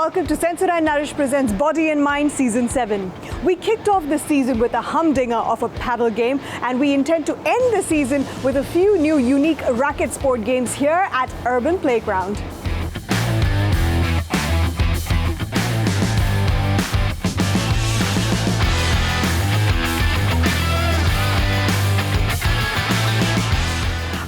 welcome to Sensodyne Nourish presents Body and Mind Season 7. We kicked off the season with a humdinger of a paddle game, and we intend to end the season with a few new unique racket sport games here at Urban Playground.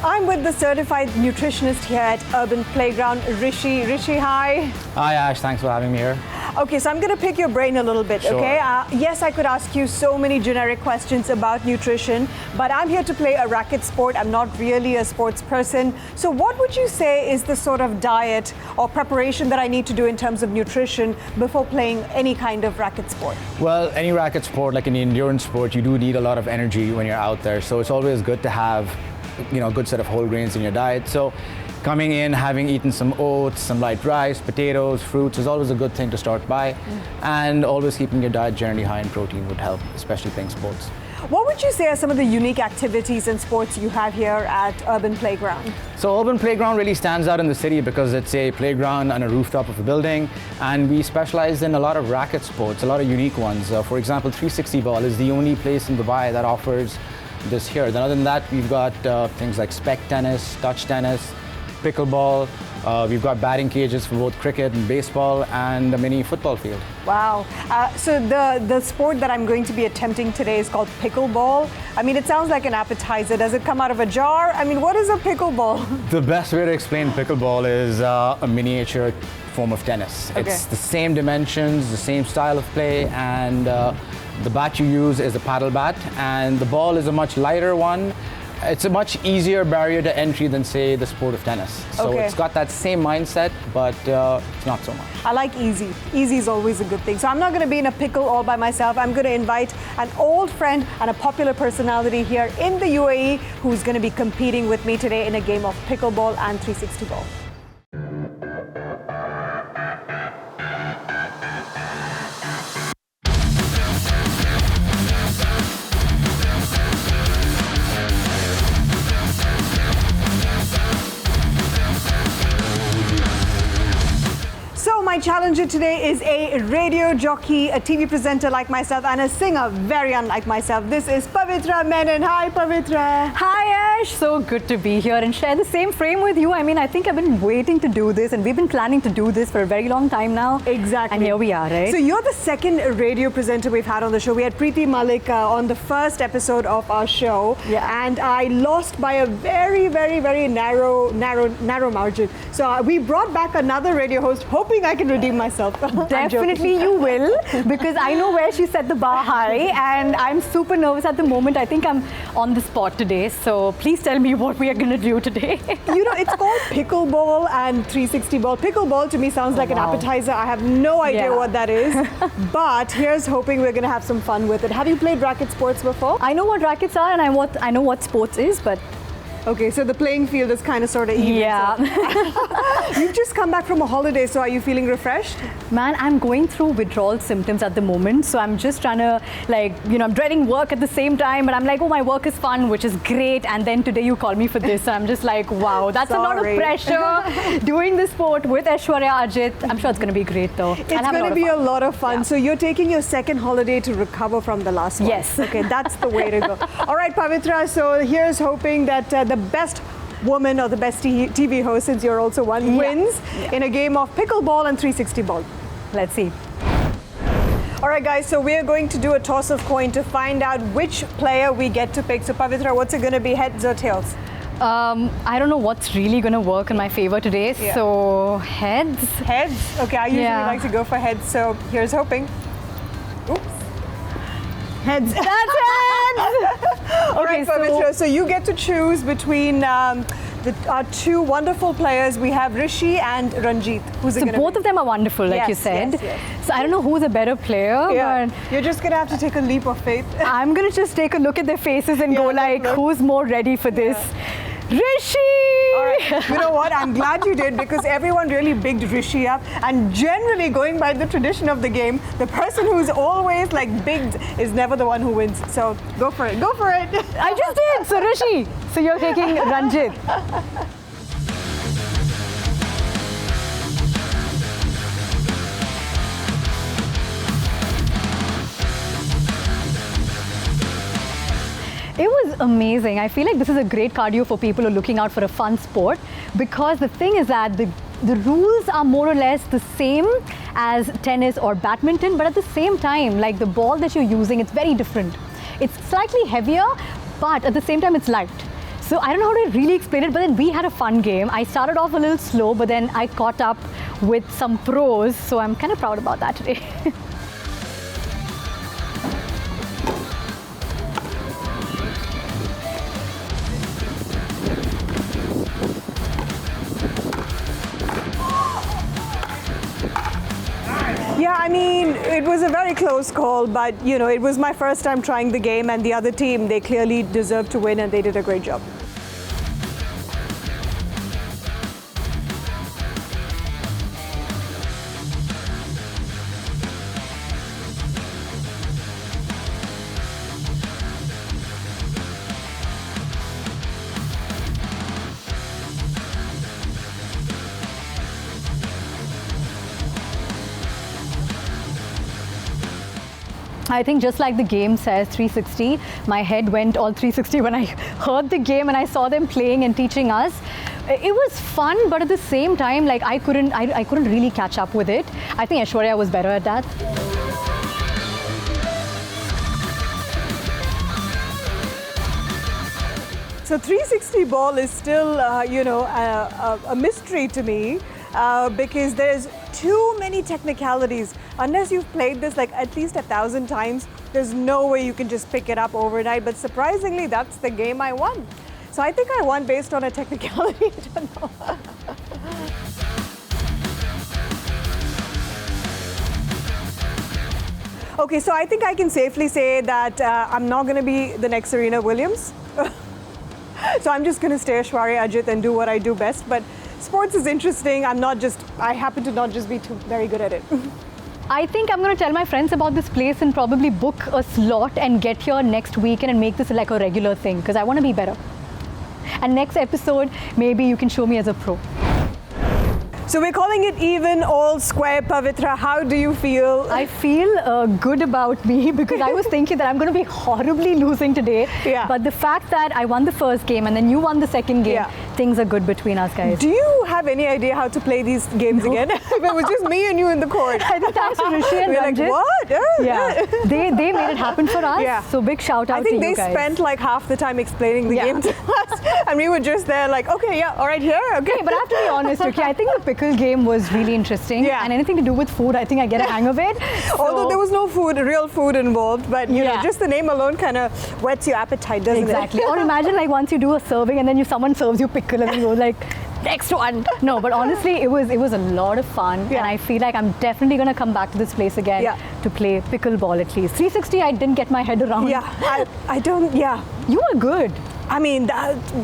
I'm with the certified nutritionist here at Urban Playground, Rishi. Rishi, hi. Hi Ash, thanks for having me here. Okay, so I'm going to pick your brain a little bit, Sure. okay? Yes, I could ask you so many generic questions about nutrition, but I'm here to play a racket sport. I'm not really a sports person. So what would you say is the sort of diet or preparation that I need to do in terms of nutrition before playing any kind of racket sport? Well, any racket sport, like any endurance sport, you do need a lot of energy when you're out there. So it's always good to have, a good set of whole grains in your diet. So coming in, having eaten some oats, some light rice, potatoes, fruits is always a good thing to start by. And always keeping your diet generally high in protein would help, especially playing sports. What would you say are some of the unique activities and sports you have here at Urban Playground? So Urban Playground really stands out in the city because it's a playground on a rooftop of a building, and we specialize in a lot of racket sports, a lot of unique ones. For example, 360 ball is the only place in Dubai that offers this here. Then other than that, we've got things like spec tennis, touch tennis, pickleball. We've got batting cages for both cricket and baseball, and a mini football field. Wow. So the sport that I'm going to be attempting today is called pickleball. I mean, it sounds like an appetizer. Does it come out of a jar? I mean, what is a pickleball? The best way to explain pickleball is a miniature form of tennis. Okay. It's the same dimensions, the same style of play, and the bat you use is a paddle bat, and the ball is a much lighter one. It's a much easier barrier to entry than, say, the sport of tennis. So Okay. It's got that same mindset, but it's not so much. I like easy. Easy is always a good thing. So I'm not going to be in a pickle all by myself. I'm going to invite an old friend and a popular personality here in the UAE who's going to be competing with me today in a game of pickleball and 360 ball. My challenger today is a radio jockey, a TV presenter like myself, and a singer very unlike myself. This is Pavitra Menon. Hi, Pavitra. Hi, Ash. So good to be here and share the same frame with you. I mean, I think I've been waiting to do this, and we've been planning to do this for a very long time now. Exactly. And here we are, right? So you're the second radio presenter we've had on the show. We had Preeti Malik on the first episode of our show, and I lost by a very, very, very narrow margin. So we brought back another radio host, hoping I can redeem myself. Definitely you will, because I know where she set the bar high, and I'm super nervous at the moment. I think I'm on the spot today, so please tell me what we are going to do today. It's called pickleball and 360 ball. Pickleball to me sounds like an appetizer. I have no idea what that is, but here's hoping we're going to have some fun with it. Have you played racket sports before? I know what rackets are, and I know what sports is, but okay, so the playing field is kind of sort of even. Yeah. So. You've just come back from a holiday, so are you feeling refreshed? Man, I'm going through withdrawal symptoms at the moment, so I'm just trying to, I'm dreading work at the same time, but I'm like, oh, my work is fun, which is great, and then today you call me for this, so I'm just like, wow, that's a lot of pressure doing this sport with Aishwarya Ajit. I'm sure it's going to be great, though. It's going to be a lot of fun. Yeah. So you're taking your second holiday to recover from the last one. Yes. Okay, that's the way to go. All right, Pavitra, so here's hoping that the best woman or the best TV host, since you're also one, wins in a game of pickleball and 360 ball. Let's see. All right, guys, so we're going to do a toss of coin to find out which player we get to pick. So, Pavitra, what's it going to be, heads or tails? I don't know what's really going to work in my favor today, so heads. Heads? Okay, I usually like to go for heads, so here's hoping. Oops. Heads. That's heads! All right, Pavitra, so you get to choose between our two wonderful players. We have Rishi and Ranjit. Who's it going to be? Both of them are wonderful, like you said. Yes. So I don't know who's a better player, but you're just going to have to take a leap of faith. I'm going to just take a look at their faces and go like, who's more ready for this? Rishi! All right. You know what? I'm glad you did, because everyone really bigged Rishi up. And generally, going by the tradition of the game, the person who's always bigged is never the one who wins. So go for it. Go for it. I just did. So Rishi. So you're taking Ranjit. It was amazing. I feel like this is a great cardio for people who are looking out for a fun sport, because the thing is that the rules are more or less the same as tennis or badminton, but at the same time, like the ball that you're using, it's very different. It's slightly heavier, but at the same time, it's light. So I don't know how to really explain it, but then we had a fun game. I started off a little slow, but then I caught up with some pros, so I'm kind of proud about that today. Yeah, I mean, it was a very close call, but you know, it was my first time trying the game, and the other team, they clearly deserved to win, and they did a great job. I think just like the game says 360, my head went all 360 when I heard the game and I saw them playing and teaching us. It was fun, but at the same time, like I couldn't really catch up with it. I think Aishwarya was better at that. So 360 ball is still, a mystery to me because there's too many technicalities. Unless you've played this like at least 1,000 times, there's no way you can just pick it up overnight. But surprisingly, that's the game I won. So I think I won based on a technicality. I don't know. Okay, so I think I can safely say that I'm not going to be the next Serena Williams. So I'm just going to stay Aishwarya Ajit and do what I do best. But sports is interesting. I happen to not just be very good at it. I think I'm going to tell my friends about this place and probably book a slot and get here next weekend and make this like a regular thing, because I want to be better. And next episode, maybe you can show me as a pro. So we're calling it even all square. Pavitra, how do you feel? I feel good about me because I was thinking that I'm going to be horribly losing today. Yeah. But the fact that I won the first game and then you won the second game, things are good between us guys. Do you have any idea how to play these games again? If it was just me and you in the court. I think thanks to Rishi and Ranjit. Like, what? Yeah. They made it happen for us. Yeah. So big shout out to you guys. I think they spent like half the time explaining the game to us. And we were just there like, okay, yeah, all right, here. Okay. But I have to be honest, okay, I think the pickle game was really interesting. Yeah. And anything to do with food, I think I get a hang of it. So, although there was no real food involved, but you know, just the name alone kind of whets your appetite, doesn't it? Exactly. Or imagine like once you do a serving and then someone serves you pickle and you go like, next one. No, but honestly, it was a lot of fun, and I feel like I'm definitely going to come back to this place again to play pickleball at least. 360, I didn't get my head around. Yeah, I don't, You were good. I mean,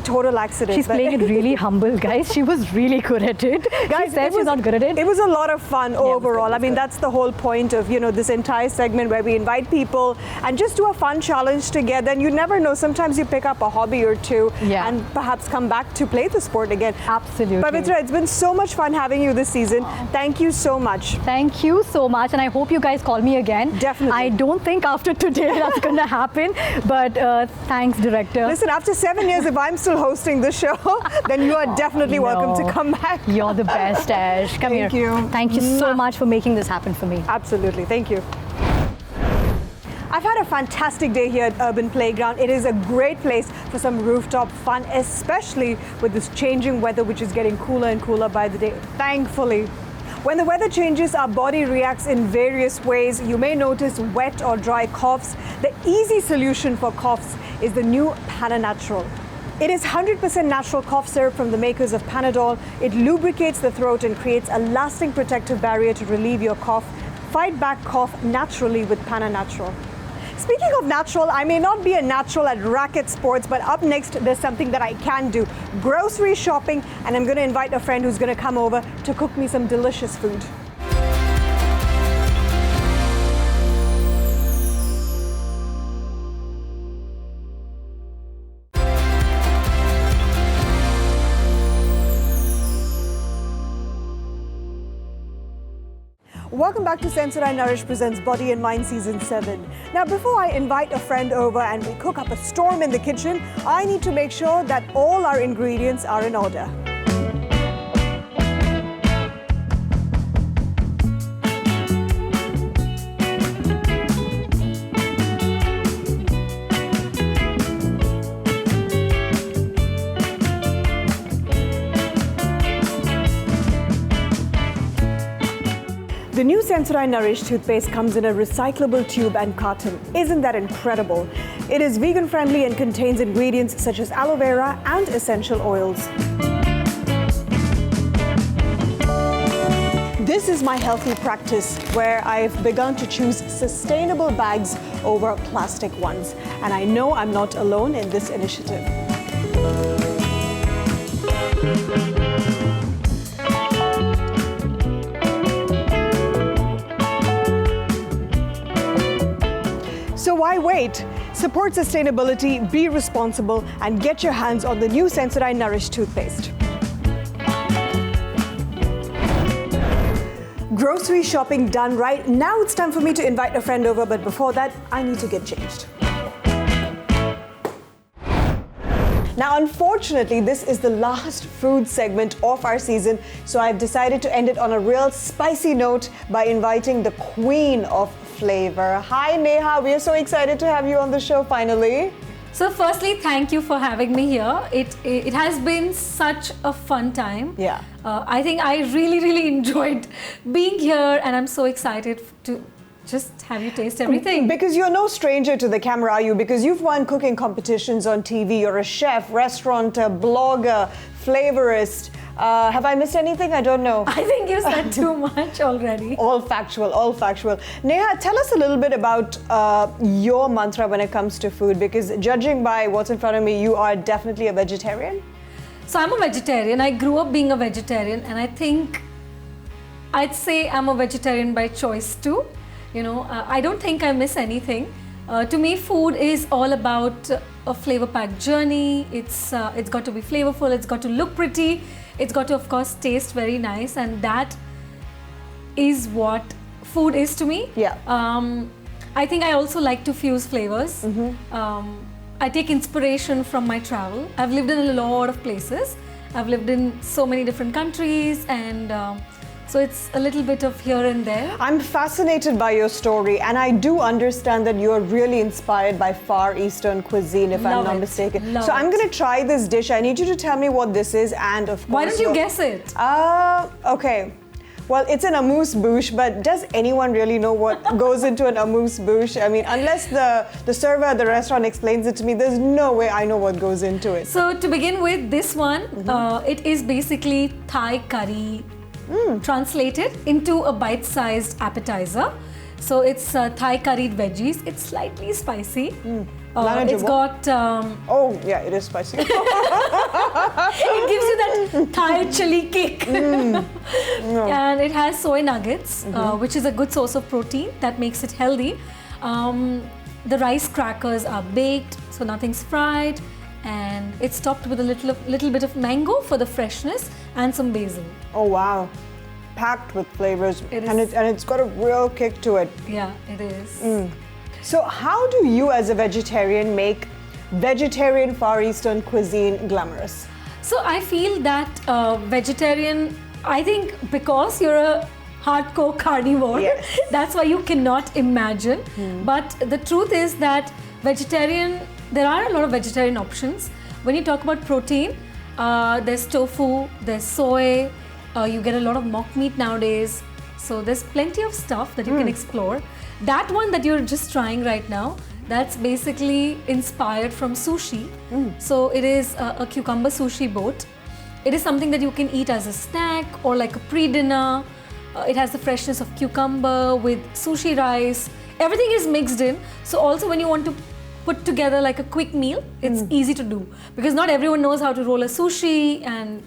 total accident. She's playing it really humble, guys. She was really good at it. Guys, she said she's not good at it. It was a lot of fun overall. I mean, that's the whole point of, this entire segment where we invite people and just do a fun challenge together. And you never know, sometimes you pick up a hobby or two and perhaps come back to play the sport again. Absolutely. Pavitra, it's been so much fun having you this season. Thank you so much. Thank you so much. And I hope you guys call me again. Definitely. I don't think after today that's going to happen. But thanks, director. Listen, after 7 years, if I'm still hosting the show, then you are definitely welcome to come back. You're the best, Ash. Come here. Thank you. Thank you so much for making this happen for me. Absolutely. Thank you. I've had a fantastic day here at Urban Playground. It is a great place for some rooftop fun, especially with this changing weather, which is getting cooler and cooler by the day, thankfully. When the weather changes, our body reacts in various ways. You may notice wet or dry coughs. The easy solution for coughs is the new Pananatural. It is 100% natural cough syrup from the makers of Panadol. It lubricates the throat and creates a lasting protective barrier to relieve your cough. Fight back cough naturally with Pananatural. Speaking of natural, I may not be a natural at racket sports, but up next, there's something that I can do. Grocery shopping, and I'm going to invite a friend who's going to come over to cook me some delicious food. Welcome back to Sensory Nourish presents Body and Mind Season 7. Now, before I invite a friend over and we cook up a storm in the kitchen, I need to make sure that all our ingredients are in order. The new Sensory Nourish toothpaste comes in a recyclable tube and carton. Isn't that incredible? It is vegan friendly and contains ingredients such as aloe vera and essential oils. This is my healthy practice where I've begun to choose sustainable bags over plastic ones. And I know I'm not alone in this initiative. So why wait? Support sustainability, be responsible, and get your hands on the new Sensory Nourish toothpaste. Grocery shopping done right. Now it's time for me to invite a friend over, but before that, I need to get changed. Now, unfortunately, this is the last food segment of our season, so I've decided to end it on a real spicy note by inviting the queen of flavor. Hi, Neha. We are so excited to have you on the show finally. So firstly, thank you for having me here. It has been such a fun time. Yeah. I think I really enjoyed being here, and I'm so excited to just have you taste everything. Because you're no stranger to the camera, are you? Because you've won cooking competitions on TV. You're a chef, restaurateur, blogger, flavorist. Have I missed anything? I don't know. I think you said too much already. All factual, all factual. Neha, tell us a little bit about your mantra when it comes to food, because judging by what's in front of me, you are definitely a vegetarian. So I'm a vegetarian. I grew up being a vegetarian, and I think I'd say I'm a vegetarian by choice too. You know, I don't think I miss anything. To me, food is all about a flavor-packed journey. It's got to be flavorful. It's got to look pretty. It's got to, of course, taste very nice, and that is what food is to me. Yeah. I think I also like to fuse flavors. I take inspiration from my travel. I've lived in a lot of places. I've lived in so many different countries, and so it's a little bit of here and there. I'm fascinated by your story, and I do understand that you're really inspired by Far Eastern cuisine, if I'm not mistaken. So I'm going to try this dish. I need you to tell me what this is, and of course... Why don't you guess it? Okay. Well, it's an amuse-bouche, but does anyone really know what goes into an amuse-bouche? I mean, unless the server at the restaurant explains it to me, there's no way I know what goes into it. So to begin with, this one, it is basically Thai curry translated into a bite-sized appetizer. So it's Thai curried veggies. It's slightly spicy. It's got... oh, yeah, it is spicy. It gives you that Thai chili kick. And it has soy nuggets, which is a good source of protein that makes it healthy. The rice crackers are baked, so nothing's fried. And it's topped with a little bit of mango for the freshness and some basil. Oh, wow. Packed with flavors. And it's got a real kick to it. Yeah, it is. So how do you as a vegetarian make vegetarian Far Eastern cuisine glamorous? So I feel that vegetarian, I think because you're a hardcore carnivore, yes. That's why you cannot imagine. But the truth is that vegetarian, there are a lot of vegetarian options. When you talk about protein, there's tofu, there's soy, you get a lot of mock meat nowadays. So there's plenty of stuff that you can explore. That one that you're just trying right now, that's basically inspired from sushi. So it is a cucumber sushi boat. It is something that you can eat as a snack or like a pre-dinner. It has the freshness of cucumber with sushi rice. Everything is mixed in. So also when you want to put together like a quick meal, it's easy to do. Because not everyone knows how to roll a sushi, and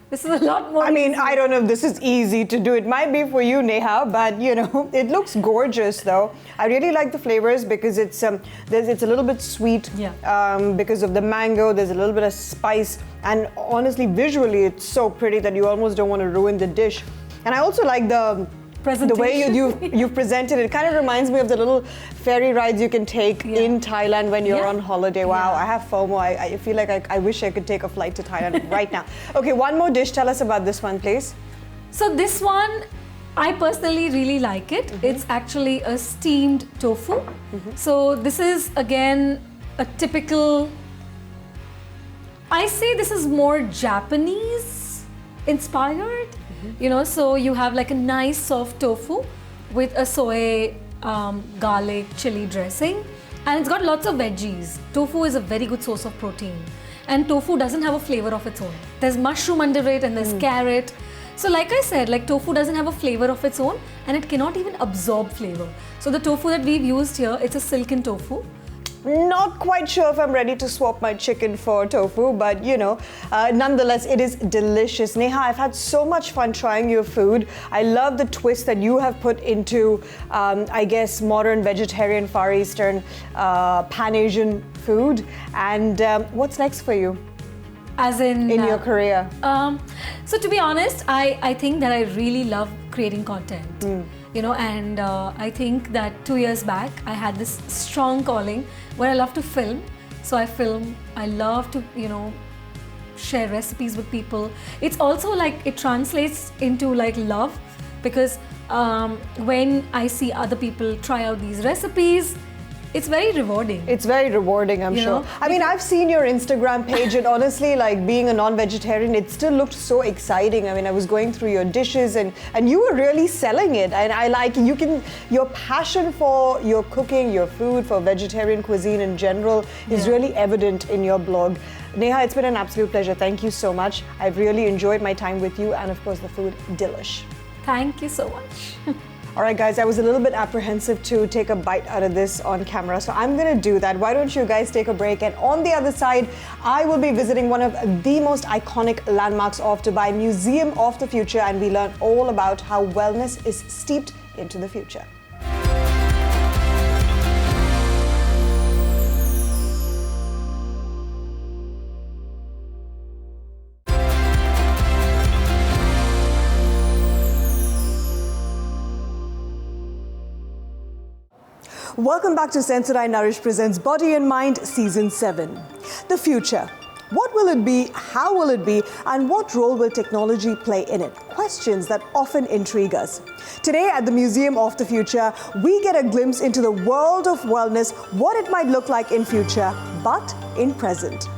this is a lot more I mean, easy. I don't know if this is easy to do. It might be for you, Neha, but you know, it looks gorgeous though. I really like the flavors because it's a little bit sweet because of the mango. There's a little bit of spice, and honestly, visually, it's so pretty that you almost don't want to ruin the dish. And I also like the presentation. The way you've presented it kind of reminds me of the little ferry rides you can take in Thailand when you're on holiday. Wow, I have FOMO. I feel like I wish I could take a flight to Thailand right now. Okay, one more dish. Tell us about this one, please. So this one, I personally really like it. It's actually a steamed tofu. So this is again a typical, I say this is more Japanese inspired. You know, so you have like a nice soft tofu with a soy, garlic, chili dressing, and it's got lots of veggies. Tofu is a very good source of protein, and tofu doesn't have a flavor of its own. There's mushroom under it and there's carrot. So like I said, like tofu doesn't have a flavor of its own and it cannot even absorb flavor. So the tofu that we've used here, it's a silken tofu. Not quite sure if I'm ready to swap my chicken for tofu, but you know, nonetheless, it is delicious. Neha, I've had so much fun trying your food. I love the twist that you have put into, I guess, modern vegetarian, Far Eastern, Pan-Asian food. And what's next for you? As in your career? So to be honest, I think that I really love creating content. You know, and I think that 2 years back, I had this strong calling where I love to film. So I film, I love to, you know, share recipes with people. It's also like, it translates into like love, because when I see other people try out these recipes, it's very rewarding. It's very rewarding, I'm sure. I mean, I've seen your Instagram page, and honestly, like being a non-vegetarian, it still looked so exciting. I mean, I was going through your dishes, and you were really selling it. And I like, your passion for your cooking, your food, for vegetarian cuisine in general is really evident in your blog. Neha, it's been an absolute pleasure. Thank you so much. I've really enjoyed my time with you, and of course, the food, delish. Thank you so much. All right, guys, I was a little bit apprehensive to take a bite out of this on camera, so I'm going to do that. Why don't you guys take a break? And on the other side, I will be visiting one of the most iconic landmarks of Dubai, Museum of the Future, and we learn all about how wellness is steeped into the future. Welcome back to Sensodyne Nourish presents Body and Mind Season 7. The future. What will it be, how will it be, and what role will technology play in it? Questions that often intrigue us. Today at the Museum of the Future, we get a glimpse into the world of wellness, what it might look like in future, but in present.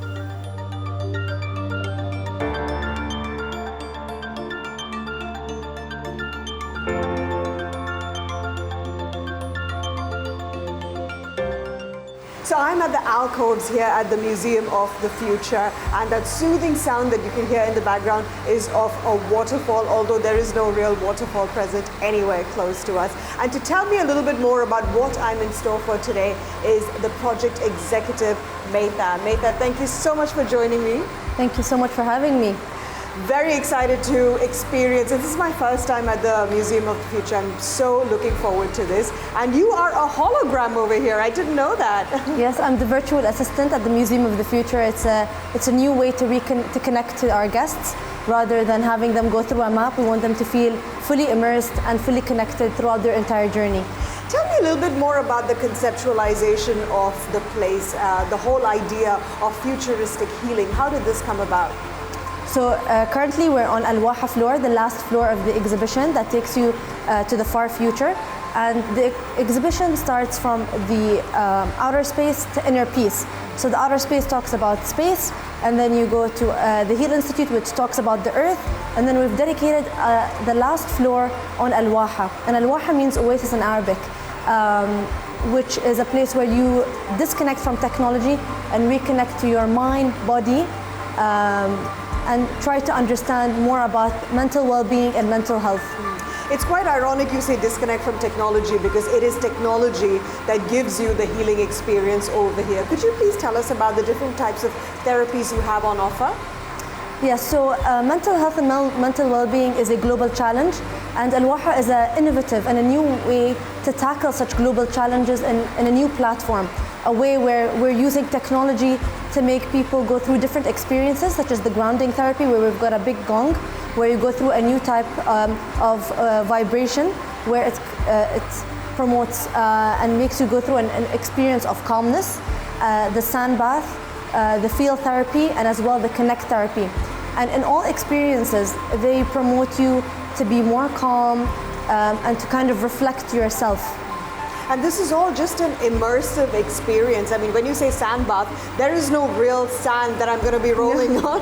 So I'm at the alcoves here at the Museum of the Future, and that soothing sound that you can hear in the background is of a waterfall, although there is no real waterfall present anywhere close to us. And to tell me a little bit more about what I'm in store for today is the project executive, Meita. Meita, thank you so much for joining me. Thank you so much for having me. Very excited to experience it. This is my first time at the Museum of the Future. I'm so looking forward to this. And you are a hologram over here. I didn't know that. Yes, I'm the virtual assistant at the Museum of the Future. It's a new way to connect to our guests. Rather than having them go through a map, we want them to feel fully immersed and fully connected throughout their entire journey. Tell me a little bit more about the conceptualization of the place, the whole idea of futuristic healing. How did this come about? So currently we're on Al-Waha floor, the last floor of the exhibition that takes you to the far future. And the exhibition starts from the outer space to inner peace. So the outer space talks about space, and then you go to the Heal Institute, which talks about the earth, and then we've dedicated the last floor on Al-Waha. And Al-Waha means oasis in Arabic, which is a place where you disconnect from technology and reconnect to your mind, body, and try to understand more about mental well-being and mental health. It's quite ironic you say disconnect from technology, because it is technology that gives you the healing experience over here. Could you please tell us about the different types of therapies you have on offer? Yes, so mental health and mental well-being is a global challenge, and Al-Waha is an innovative and a new way to tackle such global challenges in a new platform, a way where we're using technology to make people go through different experiences, such as the grounding therapy, where we've got a big gong, where you go through a new type of vibration where it promotes and makes you go through an experience of calmness, the sand bath, the feel therapy, and as well the connect therapy. And in all experiences, they promote you to be more calm and to kind of reflect yourself. And this is all just an immersive experience. I mean, when you say sand bath, there is no real sand that I'm going to be rolling on.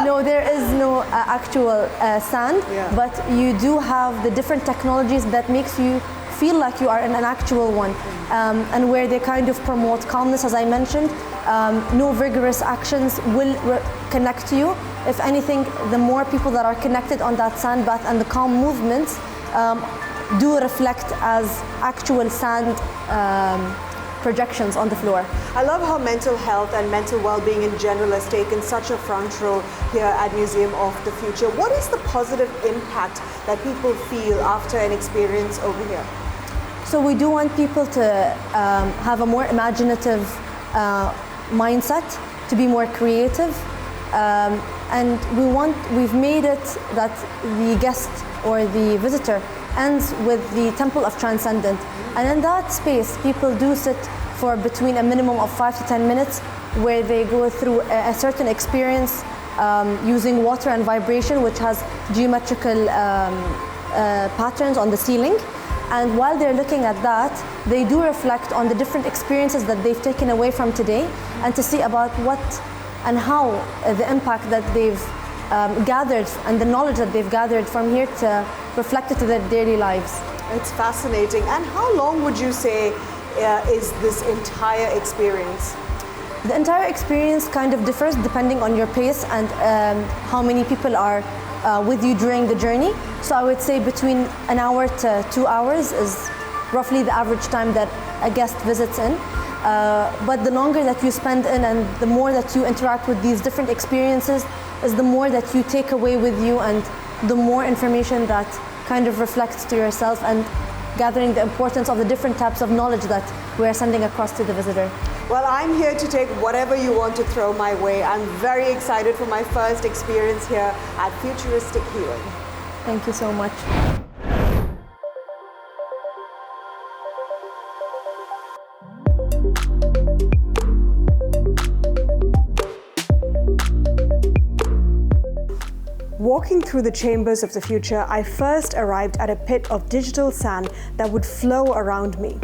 No, there is no actual sand, but you do have the different technologies that makes you feel like you are in an actual one, and where they kind of promote calmness, as I mentioned. No vigorous actions will connect you. If anything, the more people that are connected on that sand bath and the calm movements do reflect as actual sand projections on the floor. I love how mental health and mental well-being in general has taken such a front row here at Museum of the Future. What is the positive impact that people feel after an experience over here? So we do want people to have a more imaginative mindset, to be more creative, and we've made it that the guest or the visitor ends with the Temple of Transcendent. And in that space, people do sit for between a minimum of 5 to 10 minutes where they go through a certain experience using water and vibration, which has geometrical patterns on the ceiling. And while they're looking at that, they do reflect on the different experiences that they've taken away from today and to see about what and how the impact that they've gathered and the knowledge that they've gathered from here to reflect it to their daily lives. It's fascinating. And how long would you say is this entire experience? The entire experience kind of differs depending on your pace and how many people are with you during the journey. So I would say between an hour to 2 hours is roughly the average time that a guest visits in. But the longer that you spend in and the more that you interact with these different experiences is the more that you take away with you and the more information that kind of reflects to yourself and gathering the importance of the different types of knowledge that we're sending across to the visitor. Well, I'm here to take whatever you want to throw my way. I'm very excited for my first experience here at Futuristic Healing. Thank you so much. Walking through the chambers of the future, I first arrived at a pit of digital sand that would flow around me.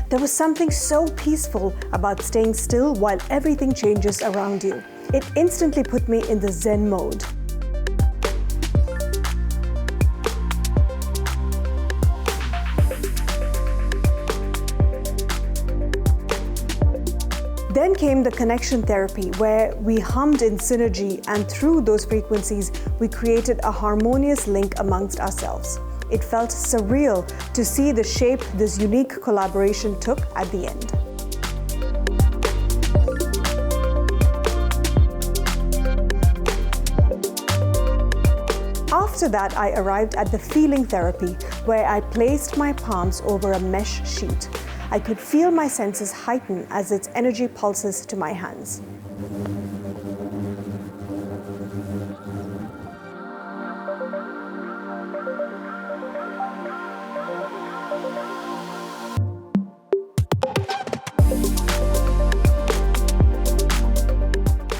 There was something so peaceful about staying still while everything changes around you. It instantly put me in the Zen mode. Then came the connection therapy, where we hummed in synergy, and through those frequencies, we created a harmonious link amongst ourselves. It felt surreal to see the shape this unique collaboration took at the end. After that, I arrived at the feeling therapy, where I placed my palms over a mesh sheet. I could feel my senses heighten as its energy pulses to my hands.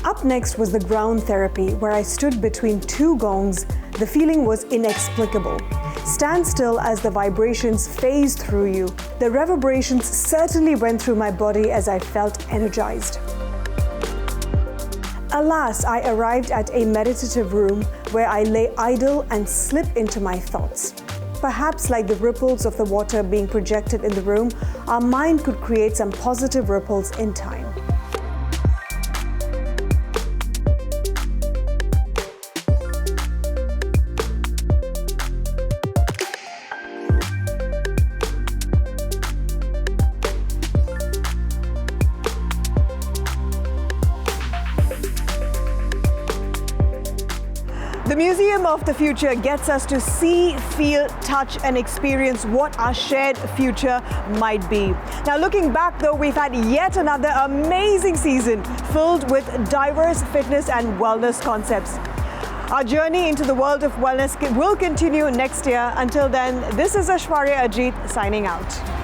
Up next was the ground therapy, where I stood between two gongs. The feeling was inexplicable. Stand still as the vibrations phased through you. The reverberations certainly went through my body as I felt energized. Alas, I arrived at a meditative room where I lay idle and slip into my thoughts. Perhaps like the ripples of the water being projected in the room, our mind could create some positive ripples in time. The Museum of the Future gets us to see, feel, touch, and experience what our shared future might be. Now, looking back though, we've had yet another amazing season filled with diverse fitness and wellness concepts. Our journey into the world of wellness will continue next year. Until then, this is Aishwarya Ajit signing out.